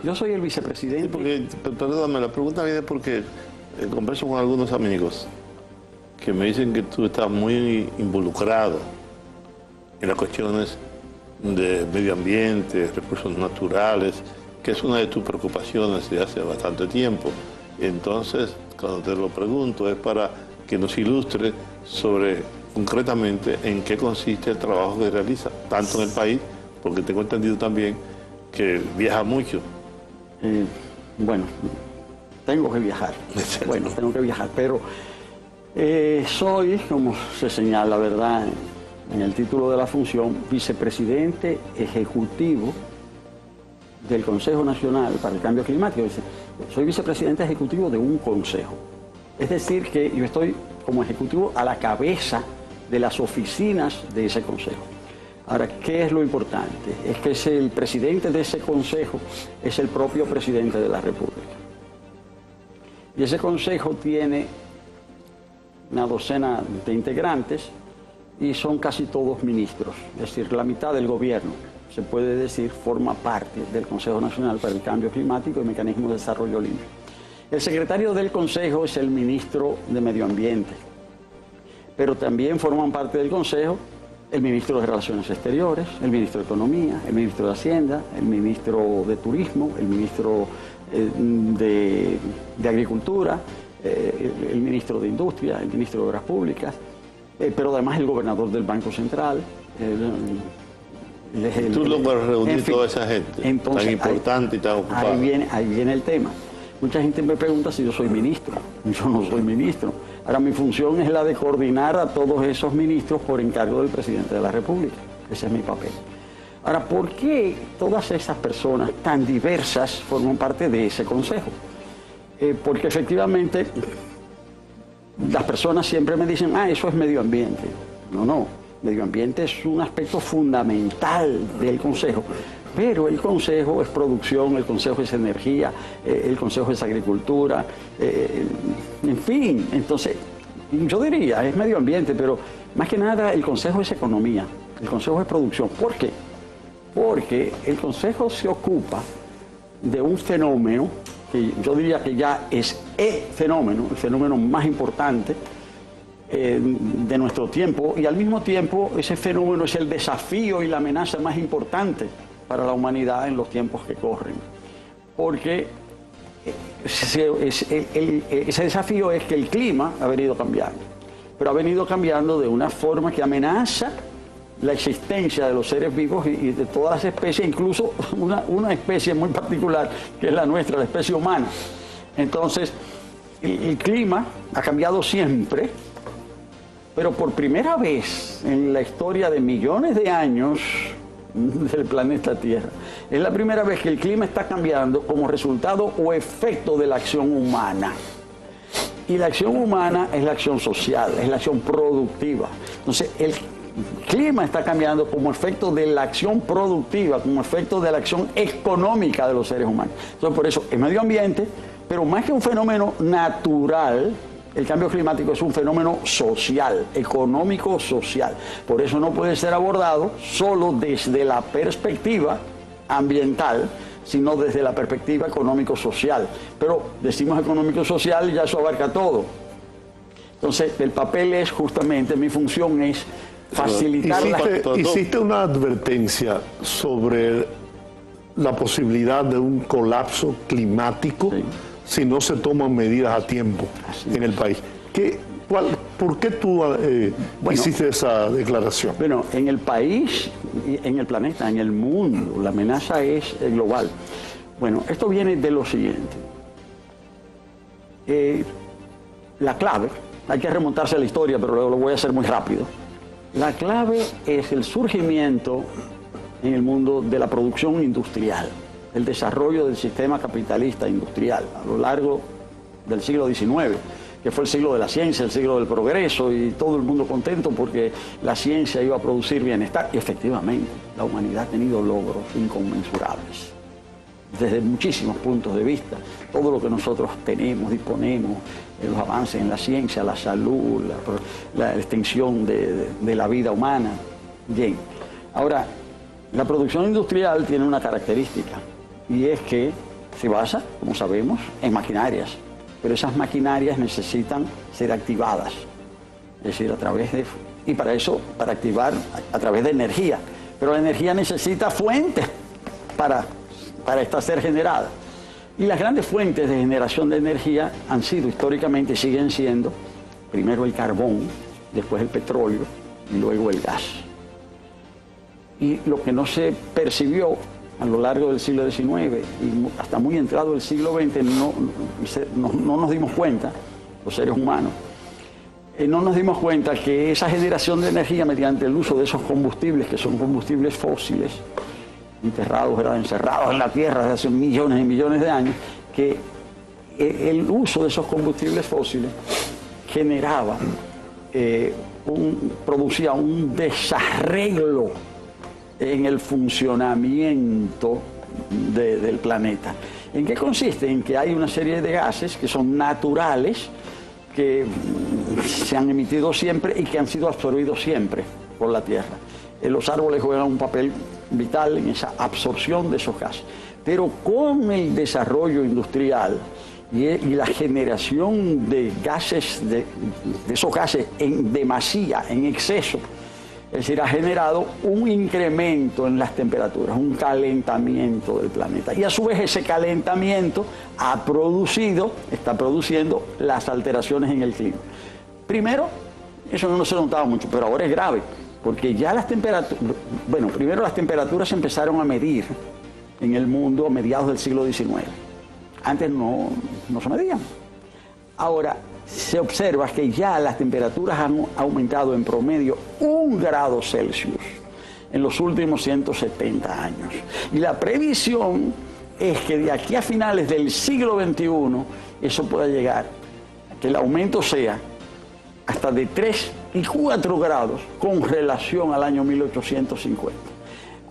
Yo soy el vicepresidente. Sí, porque, perdóname, la pregunta viene porque converso con algunos amigos que me dicen que tú estás muy involucrado en las cuestiones de medio ambiente, recursos naturales, que es una de tus preocupaciones desde hace bastante tiempo. Entonces, cuando te lo pregunto, es para que nos ilustre sobre concretamente en qué consiste el trabajo que realiza, tanto en el país, porque tengo entendido también que viaja mucho. Bueno, tengo que viajar. Bueno, tengo que viajar, pero soy, como se señala, ¿verdad?, en el título de la función, vicepresidente ejecutivo del Consejo Nacional para el Cambio Climático. Soy vicepresidente ejecutivo de un consejo. Es decir, que yo estoy como ejecutivo a la cabeza de las oficinas de ese consejo. Ahora, ¿qué es lo importante? Es que el presidente de ese consejo es el propio presidente de la República. Y ese consejo tiene una docena de integrantes y son casi todos ministros. Es decir, la mitad del gobierno, se puede decir, forma parte del Consejo Nacional para el Cambio Climático y Mecanismos de Desarrollo Limpio. El secretario del Consejo es el ministro de Medio Ambiente, pero también forman parte del Consejo el ministro de Relaciones Exteriores, el ministro de Economía, el ministro de Hacienda, el ministro de Turismo, el ministro de Agricultura, el ministro de Industria, el ministro de Obras Públicas, pero además el gobernador del Banco Central. Tú logras reunir toda esa gente, entonces, tan importante y tan ocupada. Ahí viene el tema. Mucha gente me pregunta si yo soy ministro. Yo no soy ministro. Ahora, mi función es la de coordinar a todos esos ministros por encargo del presidente de la República. Ese es mi papel. Ahora, ¿por qué todas esas personas tan diversas forman parte de ese consejo? Porque efectivamente las personas siempre me dicen, eso es medio ambiente. No, medio ambiente es un aspecto fundamental del consejo. Pero el consejo es producción, el consejo es energía, el consejo es agricultura, en fin. Entonces, yo diría, es medio ambiente, pero más que nada el consejo es economía, el consejo es producción. ¿Por qué? Porque el consejo se ocupa de un fenómeno que yo diría que ya es el fenómeno más importante de nuestro tiempo, y al mismo tiempo ese fenómeno es el desafío y la amenaza más importante para la humanidad en los tiempos que corren. Porque ese desafío es que el clima ha venido cambiando, pero ha venido cambiando de una forma que amenaza la existencia de los seres vivos y de todas las especies, incluso una especie muy particular que es la nuestra, la especie humana. Entonces, el clima ha cambiado siempre, pero por primera vez en la historia de millones de años del planeta Tierra, es la primera vez que el clima está cambiando como resultado o efecto de la acción humana. Y la acción humana es la acción social, es la acción productiva. Entonces, el clima está cambiando como efecto de la acción productiva, como efecto de la acción económica de los seres humanos. Entonces, por eso es medio ambiente, pero más que un fenómeno natural, el cambio climático es un fenómeno social, económico-social. Por eso no puede ser abordado solo desde la perspectiva ambiental, sino desde la perspectiva económico-social. Pero decimos económico-social y ya eso abarca todo. Entonces, el papel es justamente, mi función es facilitar Hiciste una advertencia sobre la posibilidad de un colapso climático, sí, si no se toman medidas a tiempo en el país. ¿Por qué tú hiciste esa declaración? Bueno, en el país, en el planeta, en el mundo, la amenaza es global. Bueno, esto viene de lo siguiente. La clave, hay que remontarse a la historia, pero luego lo voy a hacer muy rápido. La clave es el surgimiento en el mundo de la producción industrial, el desarrollo del sistema capitalista industrial a lo largo del siglo XIX, que fue el siglo de la ciencia, el siglo del progreso, y todo el mundo contento porque la ciencia iba a producir bienestar. Y efectivamente, la humanidad ha tenido logros inconmensurables, desde muchísimos puntos de vista. Todo lo que nosotros tenemos, disponemos, los avances en la ciencia, la salud, la extensión de la vida humana. Bien, ahora, la producción industrial tiene una característica, y es que se basa, como sabemos, en maquinarias, pero esas maquinarias necesitan ser activadas, es decir, a través de, y para eso, para activar a través de energía, pero la energía necesita fuentes para esta ser generada. Y las grandes fuentes de generación de energía han sido históricamente, siguen siendo, primero el carbón, después el petróleo y luego el gas. Y lo que no se percibió a lo largo del siglo XIX y hasta muy entrado el siglo XX, no nos dimos cuenta, los seres humanos, no nos dimos cuenta que esa generación de energía mediante el uso de esos combustibles, que son combustibles fósiles, enterrados, encerrados en la tierra desde hace millones y millones de años, que el uso de esos combustibles fósiles generaba, producía un desarreglo en el funcionamiento del planeta. ¿En qué consiste? En que hay una serie de gases que son naturales, que se han emitido siempre y que han sido absorbidos siempre por la Tierra. Los árboles juegan un papel vital en esa absorción de esos gases. Pero con el desarrollo industrial y la generación de gases, de esos gases en demasía, en exceso, es decir, ha generado un incremento en las temperaturas, un calentamiento del planeta. Y a su vez ese calentamiento está produciendo las alteraciones en el clima. Primero, eso no se notaba mucho, pero ahora es grave, porque ya las temperaturas, bueno, primero las temperaturas se empezaron a medir en el mundo a mediados del siglo XIX. Antes no se medían. Ahora, se observa que ya las temperaturas han aumentado en promedio 1 grado Celsius en los últimos 170 años. Y la previsión es que de aquí a finales del siglo XXI eso pueda llegar, que el aumento sea hasta de 3 y 4 grados con relación al año 1850.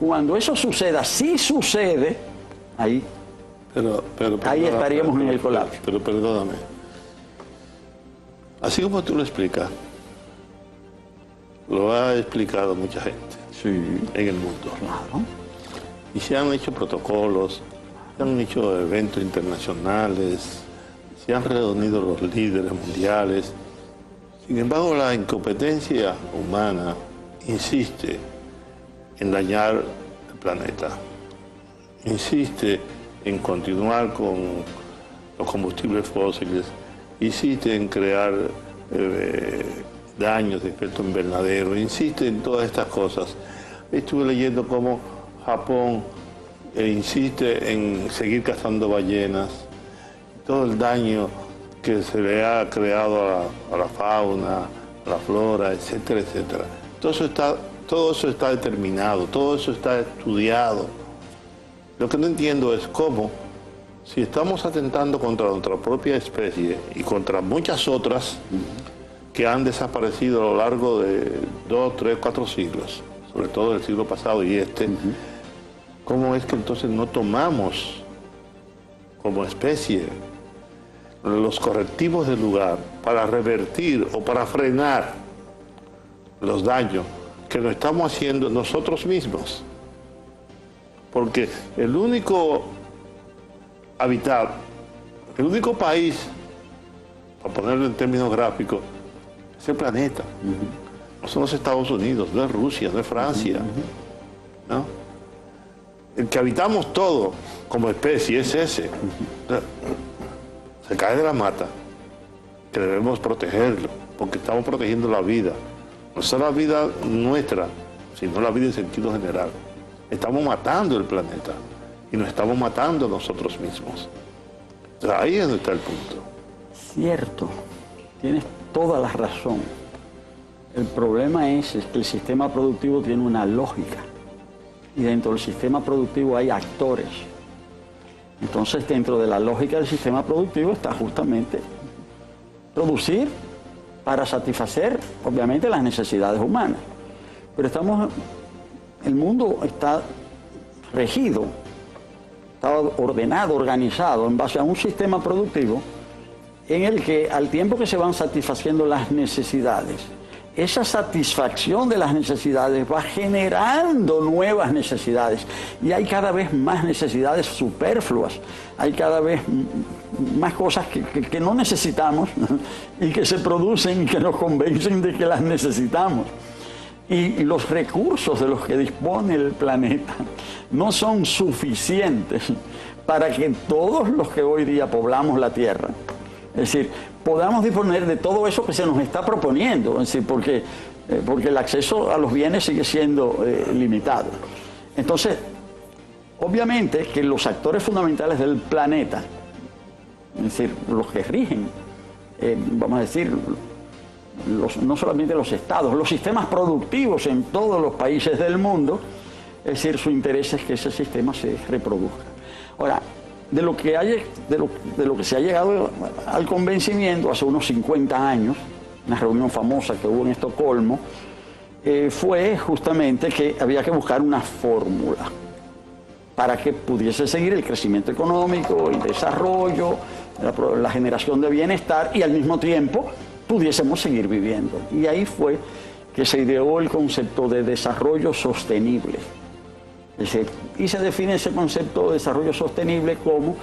Cuando eso suceda, si sucede, ahí estaríamos en el colapso. Pero perdóname. Así como tú lo explicas, lo ha explicado mucha gente en el mundo. Claro. Y se han hecho protocolos, se han hecho eventos internacionales, se han reunido los líderes mundiales. Sin embargo, la incompetencia humana insiste en dañar el planeta, insiste en continuar con los combustibles fósiles, insiste en crear daños de efecto invernadero, insiste en todas estas cosas. Estuve leyendo cómo Japón insiste en seguir cazando ballenas, todo el daño que se le ha creado a la fauna, a la flora, etcétera, etcétera. Todo eso está determinado, todo eso está estudiado. Lo que no entiendo es cómo, si estamos atentando contra nuestra propia especie y contra muchas otras que han desaparecido a lo largo de 2, 3, 4 siglos, sobre todo el siglo pasado y este, ¿cómo es que entonces no tomamos como especie los correctivos del lugar para revertir o para frenar los daños que nos estamos haciendo nosotros mismos? Porque el único el único país, para ponerlo en términos gráficos, es el planeta. No son los Estados Unidos, no es Rusia, no es Francia. ¿No? El que habitamos todo como especie es ese. Se cae de la mata, que debemos protegerlo, porque estamos protegiendo la vida. No solo la vida nuestra, sino la vida en sentido general. Estamos matando el planeta. Y nos estamos matando a nosotros mismos. Entonces, ahí es donde está el punto. Cierto, tienes toda la razón. El problema es que el sistema productivo tiene una lógica. Y dentro del sistema productivo hay actores. Entonces, dentro de la lógica del sistema productivo está justamente producir para satisfacer, obviamente, las necesidades humanas. Pero el mundo está regido, está ordenado, organizado en base a un sistema productivo en el que al tiempo que se van satisfaciendo las necesidades, esa satisfacción de las necesidades va generando nuevas necesidades y hay cada vez más necesidades superfluas, hay cada vez más cosas que no necesitamos y que se producen y que nos convencen de que las necesitamos. Y los recursos de los que dispone el planeta no son suficientes para que todos los que hoy día poblamos la Tierra, es decir, podamos disponer de todo eso que se nos está proponiendo, es decir, porque el acceso a los bienes sigue siendo limitado. Entonces, obviamente que los actores fundamentales del planeta, es decir, los que rigen, vamos a decir, no solamente los estados, los sistemas productivos en todos los países del mundo, es decir, su interés es que ese sistema se reproduzca. Ahora, de lo que se ha llegado al convencimiento hace unos 50 años, una reunión famosa que hubo en Estocolmo, fue justamente que había que buscar una fórmula para que pudiese seguir el crecimiento económico, el desarrollo, la generación de bienestar y al mismo tiempo pudiésemos seguir viviendo. Y ahí fue que se ideó el concepto de desarrollo sostenible. Y se define ese concepto de desarrollo sostenible como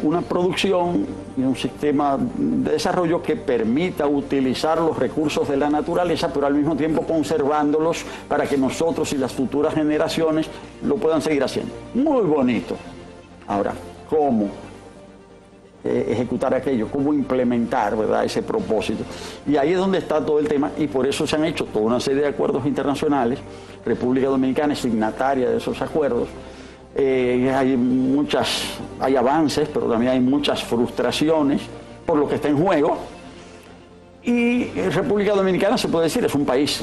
una producción y un sistema de desarrollo que permita utilizar los recursos de la naturaleza, pero al mismo tiempo conservándolos para que nosotros y las futuras generaciones lo puedan seguir haciendo. Muy bonito. Ahora, ¿cómo ejecutar aquello? ¿Cómo implementar, verdad, ese propósito? Y ahí es donde está todo el tema, y por eso se han hecho toda una serie de acuerdos internacionales. República Dominicana es signataria de esos acuerdos. Hay avances, pero también hay muchas frustraciones por lo que está en juego. Y República Dominicana, se puede decir, es un país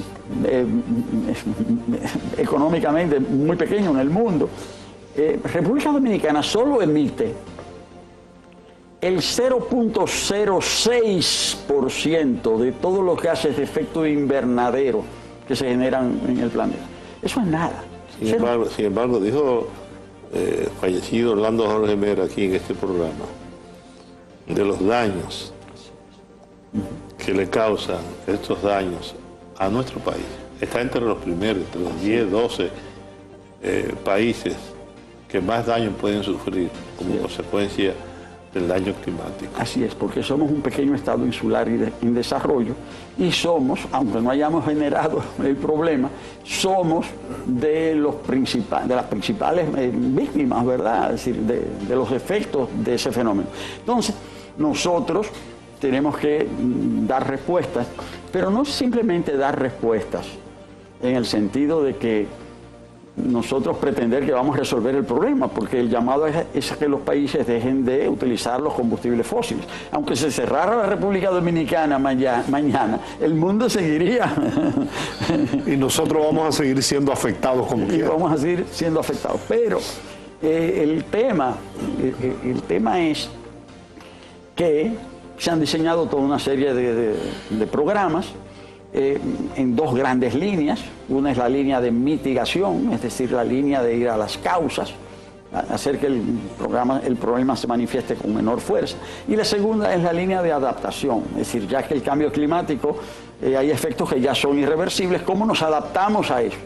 económicamente muy pequeño en el mundo. República Dominicana solo emite el 0.06% de todo lo que hace de efecto invernadero que se generan en el planeta. Eso es nada. Sin embargo, dijo fallecido Orlando Jorge Mera aquí en este programa, de los daños que le causan estos daños a nuestro país. Está entre los primeros, entre los 10, 12 países que más daño pueden sufrir como consecuencia del daño climático. Así es, porque somos un pequeño estado insular y en desarrollo y somos, aunque no hayamos generado el problema, somos de las principales víctimas, ¿verdad? Es decir, de los efectos de ese fenómeno. Entonces, nosotros tenemos que dar respuestas, pero no simplemente dar respuestas en el sentido de que nosotros pretender que vamos a resolver el problema, porque el llamado es a que los países dejen de utilizar los combustibles fósiles. Aunque se cerrara la República Dominicana mañana, el mundo seguiría. Y nosotros vamos a seguir siendo afectados como quiera. Y vamos a seguir siendo afectados. Pero el tema es que se han diseñado toda una serie de programas en dos grandes líneas. Una es la línea de mitigación, es decir, la línea de ir a las causas, hacer que el problema se manifieste con menor fuerza. Y la segunda es la línea de adaptación, es decir, ya que el cambio climático hay efectos que ya son irreversibles, ¿cómo nos adaptamos a eso?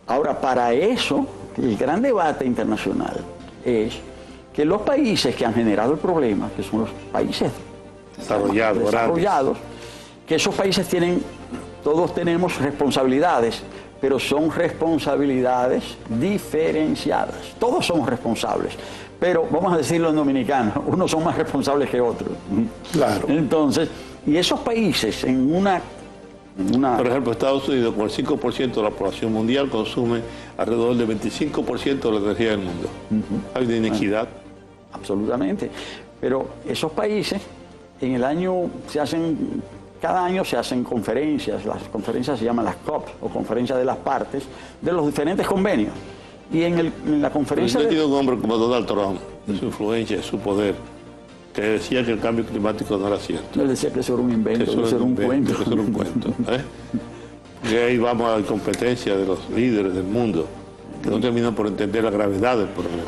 Ahora, para eso, el gran debate internacional es que los países que han generado el problema, que son los países desarrollados, que esos países todos tenemos responsabilidades, pero son responsabilidades diferenciadas. Todos somos responsables, pero vamos a decirlo en dominicano, unos son más responsables que otros. Claro. Entonces, y esos países Por ejemplo, Estados Unidos, con el 5% de la población mundial, consume alrededor del 25% de la energía del mundo. Hay una inequidad. Absolutamente. Pero esos países, en el año cada año se hacen conferencias, las conferencias se llaman las COP, o conferencias de las partes, de los diferentes convenios. Y en la conferencia... Yo he tenido un hombre como Donald Trump, de su influencia, de su poder, que decía que el cambio climático no era cierto. Él decía que eso era un invento, que eso era un cuento. Que eso era un cuento. Que ahí vamos a la competencia de los líderes del mundo, que no terminan por entender la gravedad del problema.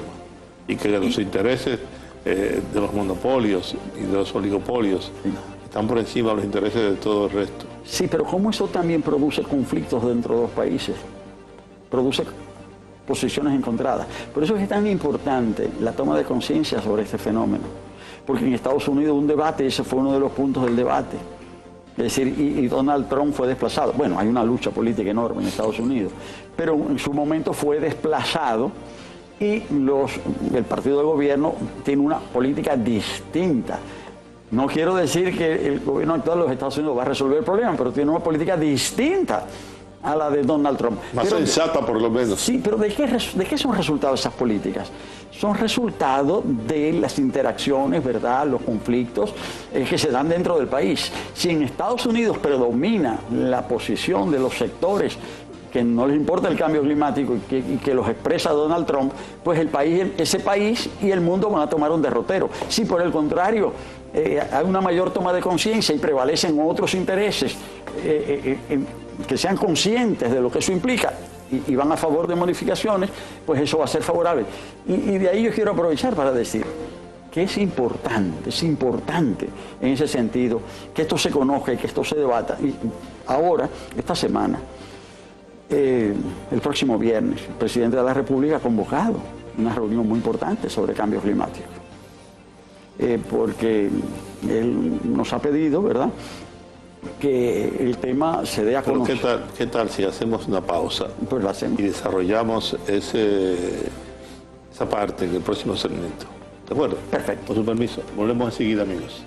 Y que los intereses de los monopolios y de los oligopolios están por encima de los intereses de todo el resto. Sí, pero ¿cómo eso también produce conflictos dentro de los países? Produce posiciones encontradas. Por eso es tan importante la toma de conciencia sobre este fenómeno. Porque en Estados Unidos un debate, ese fue uno de los puntos del debate. Es decir, y Donald Trump fue desplazado. Bueno, hay una lucha política enorme en Estados Unidos, pero en su momento fue desplazado y el partido de gobierno tiene una política distinta. No quiero decir que el gobierno actual de los Estados Unidos va a resolver el problema, pero tiene una política distinta a la de Donald Trump. Más sensata, por lo menos. Sí, pero ¿de qué son resultados esas políticas? Son resultado de las interacciones, ¿verdad?, los conflictos que se dan dentro del país. Si en Estados Unidos predomina la posición de los sectores que no les importa el cambio climático y que los expresa Donald Trump, pues ese país y el mundo van a tomar un derrotero. Si por el contrario hay una mayor toma de conciencia y prevalecen otros intereses que sean conscientes de lo que eso implica y van a favor de modificaciones, pues eso va a ser favorable. Y de ahí yo quiero aprovechar para decir que es importante en ese sentido que esto se conozca y que esto se debata. Y ahora, esta semana, el próximo viernes, el presidente de la República ha convocado una reunión muy importante sobre cambio climático. Porque él nos ha pedido, ¿verdad?, que el tema se dé a conocer. ¿Qué tal si hacemos una pausa? Pues lo hacemos. Y desarrollamos esa parte en el próximo segmento. ¿De acuerdo? Perfecto. Con su permiso. Volvemos enseguida, amigos.